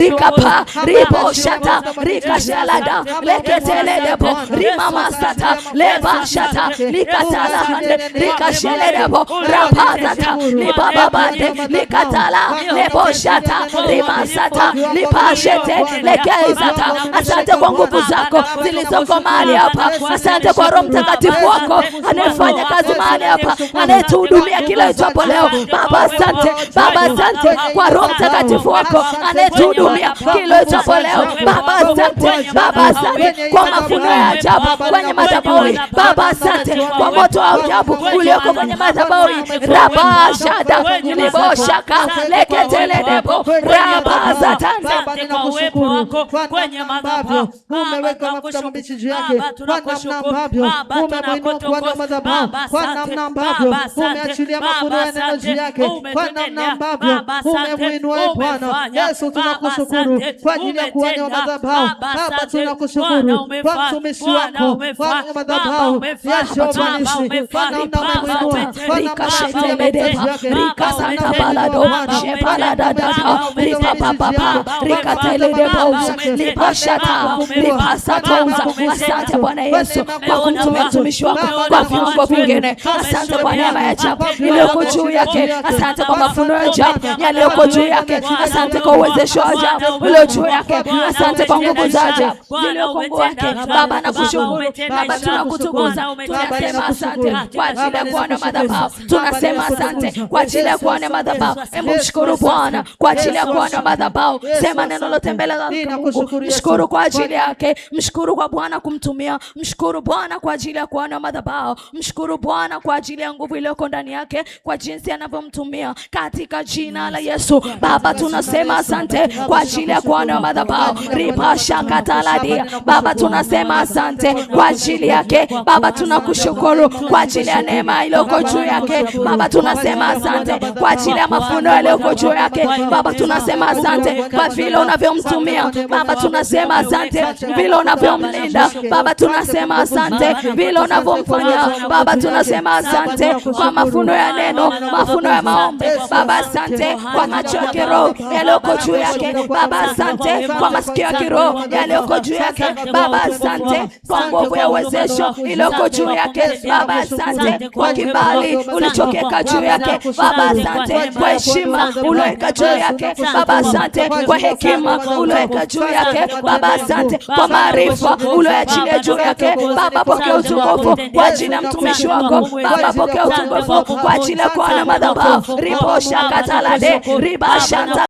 Rikapa, ribo shata, rikashalada, leketeledebo, rimamasata, leba shata, likatala hande, rikasheledebo, rapazata, libababande, likatala, lebo shata, rimasata, lipashete, lekezata. Asante kwa nguvu zako zilizoko mahali hapa. Asante kwa Roho Mtakatifu wako anayefanya kazi mahali hapa, anayetuhudumia kila itwapo leo. Baba asante, Baba asante kwa Roho Mtakatifu wako anayetuhudumia kila itwapo leo. Baba asante, Baba asante kwa mafunuo ya ajabu kwenye madhabahu. Baba asante kwa moto wa ajabu ulioko kwenye madhabahu. Raba shada liboshaka leketeledebo raba zatanda. Uwepo wako kwenye madhabahu, umeweka mafuta mabichi juu yake, kwa namna ambavyo umemwinua kwa madhabahu, kwa namna ambavyo umeachilia mafunuo ya neno juu yake, kwa namna ambavyo umemwinua Bwana Yesu. Tunakushukuru kwa ajili ya kuwania madhabahu. Baba tunakushukuru kwa mtumishi wako kwa madhabahu ya Shobanishi, kwa namna umemwinua, kwa namna Rikashetelebedeba, rikasantabalado, shepaladadada, ripapapapa, rikateledebauza, lipashata, lipasatauza. Asante Bwana Yesu kwa kumtumia mtumishi wako kwa viungo vingine. Asante kwa neema ya ajabu iliyoko juu yake. Asante kwa mafunuo ya ajabu yaliyoko juu yake. Asante kwa uwezesho wa ajabu ulio juu yake. Asante kwa nguvu za ajabu iliyoko juu yake. Baba nakushukuru, Baba tunakutukuza. Tunasema asante kwa ajili ya kuona madhabahu. Tunasema asante kwa ajili ya kuona madhabahu. Hebu mshukuru Bwana kwa ajili ya kuona madhabahu. Sema neno lote mbele za Mungu. Mshukuru kwa ajili yake. Mshukuru kwa Bwana kumtumia. Mshukuru Bwana kwa ajili ya kuona madhabahu. Mshukuru Bwana kwa ajili ya nguvu iliyoko ndani yake, kwa jinsi anavyomtumia katika jina la Yesu. Baba tunasema asante kwa ajili ya kuona madhabahu. Ripashakataladia. Baba tunasema asante kwa ajili yake. Baba tunakushukuru kwa ajili ya neema iliyoko juu yake. Baba tunasema asante kwa ajili ya mafunuo yaliyoko juu yake. Baba tunasema asante kwa vile unavyomtumia. Baba tunasema asante vile unavyomlinda. Baba tunasema asante vile unavyomfanya. Baba tunasema asante kwa mafunuo ya neno, mafunuo ya maombi. Baba asante kwa macho ya kiroho yaliyoko juu yake. Baba asante kwa masikio ya kiroho yaliyoko juu yake. Baba asante kwa nguvu ya uwezesho iliyoko juu yake. Baba asante kwa kibali ulichokeka juu yake. Baba asante kwa heshima ulioweka juu yake. Baba asante kwa hekima ulioweka juu yake. Baba asante kwa maarifa ulioachilia juu yake. Baba pokea utukufu kwa ajili ya mtumishi wako. Baba pokea utukufu kwa ajili ya kuona madhabahu. Ribo shakatalade riba shanta